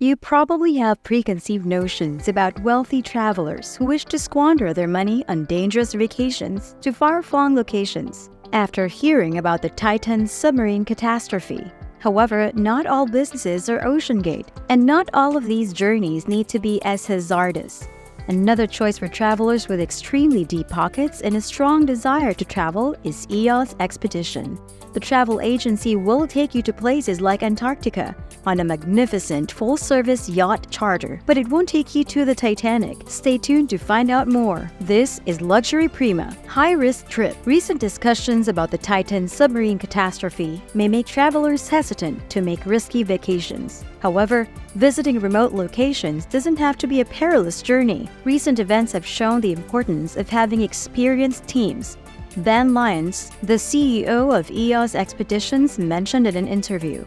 You probably have preconceived notions about wealthy travelers who wish to squander their money on dangerous vacations to far-flung locations after hearing about the Titan submarine catastrophe. However, not all businesses are OceanGate, and not all of these journeys need to be as hazardous. Another choice for travelers with extremely deep pockets and a strong desire to travel is EOS Expedition. The travel agency will take you to places like Antarctica on a magnificent full-service yacht charter, but it won't take you to the Titanic. Stay tuned to find out more. This is Luxury Prima, high-risk trip. Recent discussions about the Titan submarine catastrophe may make travelers hesitant to make risky vacations. However, visiting remote locations doesn't have to be a perilous journey. Recent events have shown the importance of having experienced teams. Lyons, the CEO of EOS Expeditions, mentioned in an interview.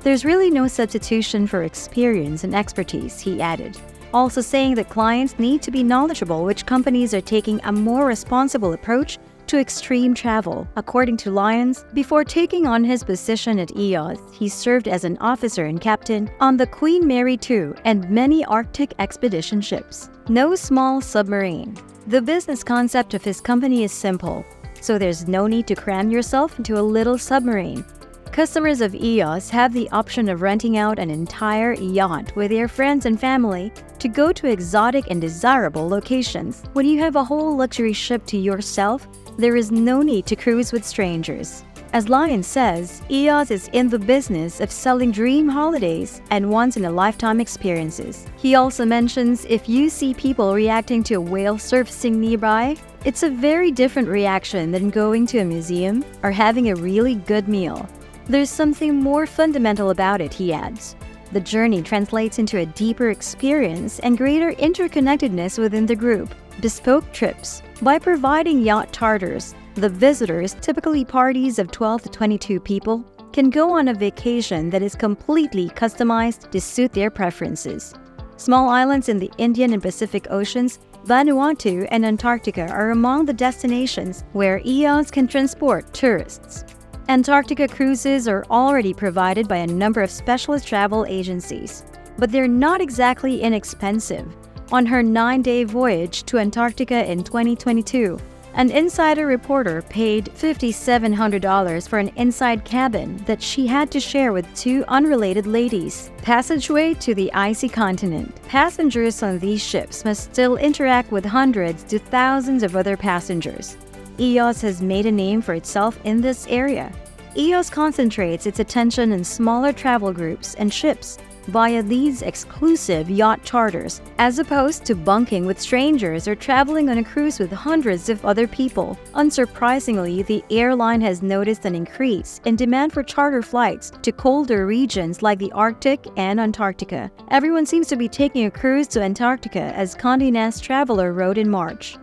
There's really no substitution for experience and expertise, he added, also saying that clients need to be knowledgeable which companies are taking a more responsible approach to extreme travel. According to Lyons, before taking on his position at EOS, he served as an officer and captain on the Queen Mary II and many Arctic expedition ships. No small submarine. The business concept of his company is simple, so there's no need to cram yourself into a little submarine. Customers of EOS have the option of renting out an entire yacht with their friends and family to go to exotic and desirable locations. When you have a whole luxury ship to yourself, there is no need to cruise with strangers. As Lyons says, EOS is in the business of selling dream holidays and once-in-a-lifetime experiences. He also mentions if you see people reacting to a whale surfacing nearby, it's a very different reaction than going to a museum or having a really good meal. There's something more fundamental about it, he adds. The journey translates into a deeper experience and greater interconnectedness within the group. Beskpoke Trips. By providing yacht charters, the visitors, typically parties of 12 to 22 people, can go on a vacation that is completely customized to suit their preferences. Small islands in the Indian and Pacific Oceans, Vanuatu, and Antarctica are among the destinations where EOS can transport tourists. Antarctica cruises are already provided by a number of specialist travel agencies, but they're not exactly inexpensive. On her 9-day voyage to Antarctica in 2022, an insider reporter paid $5,700 for an inside cabin that she had to share with two unrelated ladies. Passageway to the icy continent. Passengers on these ships must still interact with hundreds to thousands of other passengers. EOS has made a name for itself in this area. EOS concentrates its attention on smaller travel groups and ships via these exclusive yacht charters, as opposed to bunking with strangers or traveling on a cruise with hundreds of other people. Unsurprisingly, the airline has noticed an increase in demand for charter flights to colder regions like the Arctic and Antarctica. Everyone seems to be taking a cruise to Antarctica, as Condé Nast Traveler wrote in March.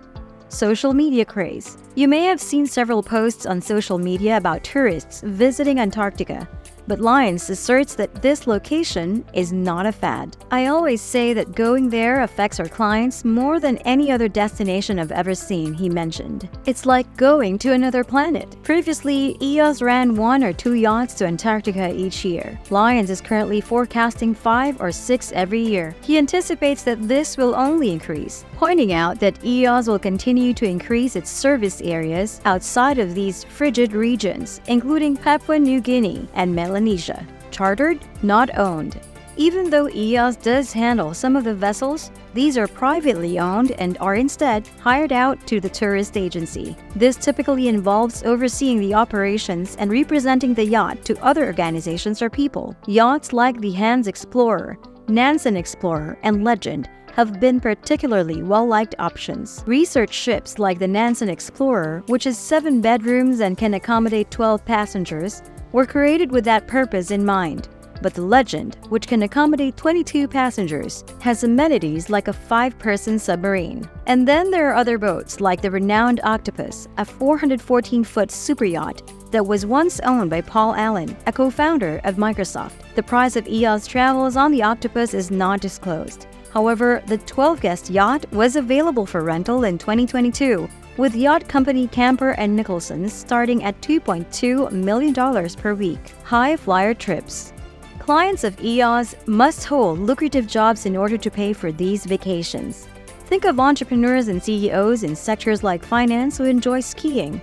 Social media craze. You may have seen several posts on social media about tourists visiting Antarctica, but Lyons asserts that this location is not a fad. I always say that going there affects our clients more than any other destination I've ever seen, he mentioned. It's like going to another planet. Previously, EOS ran 1 or 2 yachts to Antarctica each year. Lyons is currently forecasting 5 or 6 every year. He anticipates that this will only increase, pointing out that EOS will continue to increase its service areas outside of these frigid regions, including Papua New Guinea and Melanesia. Chartered, not owned. Even though EOS does handle some of the vessels, these are privately owned and are instead hired out to the tourist agency. This typically involves overseeing the operations and representing the yacht to other organizations or people. Yachts like the Hans Explorer, Nansen Explorer, and Legend have been particularly well-liked options. Research ships like the Nansen Explorer, which has 7 bedrooms and can accommodate 12 passengers, were created with that purpose in mind. But the Legend, which can accommodate 22 passengers, has amenities like a 5-person submarine. And then there are other boats like the renowned Octopus, a 414-foot superyacht that was once owned by Paul Allen, a co-founder of Microsoft. The price of EOS travels on the Octopus is not disclosed. However, the 12-guest yacht was available for rental in 2022, with yacht company Camper & Nicholson starting at $2.2 million per week. High Flyer Trips. Clients of EOS must hold lucrative jobs in order to pay for these vacations. Think of entrepreneurs and CEOs in sectors like finance who enjoy skiing.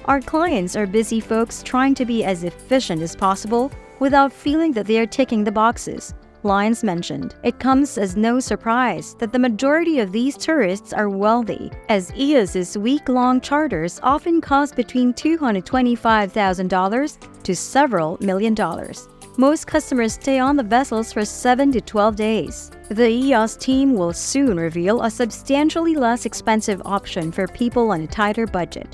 Our clients are busy folks trying to be as efficient as possible without feeling that they are ticking the boxes. Lyons mentioned, it comes as no surprise that the majority of these tourists are wealthy, as EOS's week-long charters often cost between $225,000 to several $1,000,000. Most customers stay on the vessels for 7 to 12 days. The EOS team will soon reveal a substantially less expensive option for people on a tighter budget.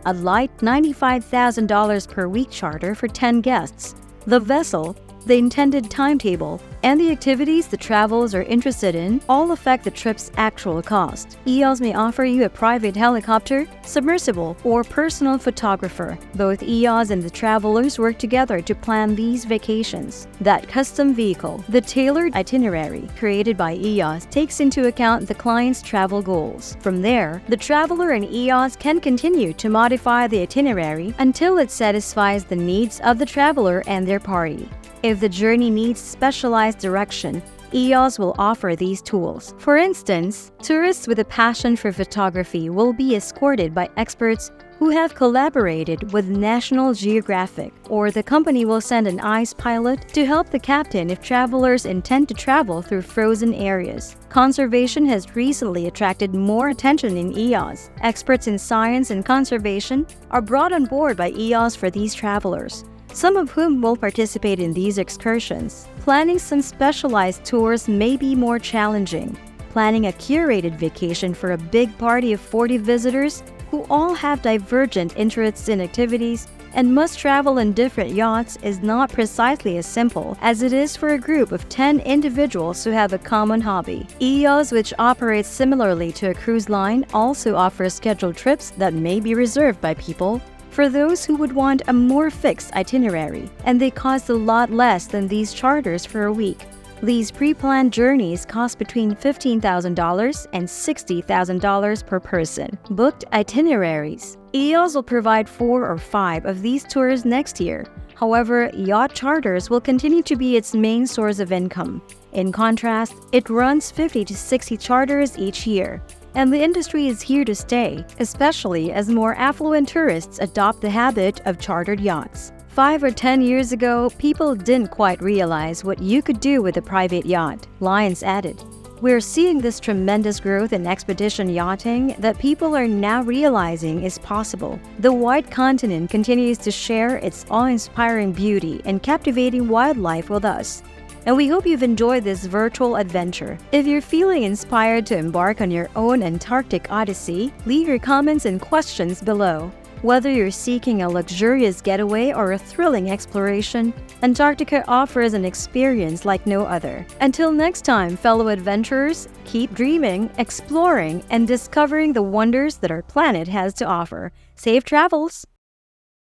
A light $95,000 per week charter for 10 guests. The vessel, the intended timetable, and the activities the travelers are interested in all affect the trip's actual cost. EOS may offer you a private helicopter, submersible, or personal photographer. Both EOS and the travelers work together to plan these vacations. That custom vehicle, the tailored itinerary created by EOS, takes into account the client's travel goals. From there, the traveler and EOS can continue to modify the itinerary until it satisfies the needs of the traveler and their party. If the journey needs specialized direction, EOS will offer these tools. For instance, tourists with a passion for photography will be escorted by experts who have collaborated with National Geographic, or the company will send an ice pilot to help the captain if travelers intend to travel through frozen areas. Conservation has recently attracted more attention in EOS. Experts in science and conservation are brought on board by EOS for these travelers, some of whom will participate in these excursions. Planning some specialized tours may be more challenging. Planning a curated vacation for a big party of 40 visitors who all have divergent interests in activities and must travel in different yachts is not precisely as simple as it is for a group of 10 individuals who have a common hobby. EOS, which operates similarly to a cruise line, also offers scheduled trips that may be reserved by people for those who would want a more fixed itinerary, and they cost a lot less than these charters for a week. These pre-planned journeys cost between $15,000 and $60,000 per person. Booked itineraries. EOS will provide 4 or 5 of these tours next year. However, yacht charters will continue to be its main source of income. In contrast, it runs 50 to 60 charters each year. And the industry is here to stay, especially as more affluent tourists adopt the habit of chartered yachts. 5 or 10 years ago, people didn't quite realize what you could do with a private yacht, Lyons added. We're seeing this tremendous growth in expedition yachting that people are now realizing is possible. The White Continent continues to share its awe-inspiring beauty and captivating wildlife with us. And we hope you've enjoyed this virtual adventure. If you're feeling inspired to embark on your own Antarctic odyssey, leave your comments and questions below. Whether you're seeking a luxurious getaway or a thrilling exploration, Antarctica offers an experience like no other. Until next time, fellow adventurers, keep dreaming, exploring, and discovering the wonders that our planet has to offer. Safe travels!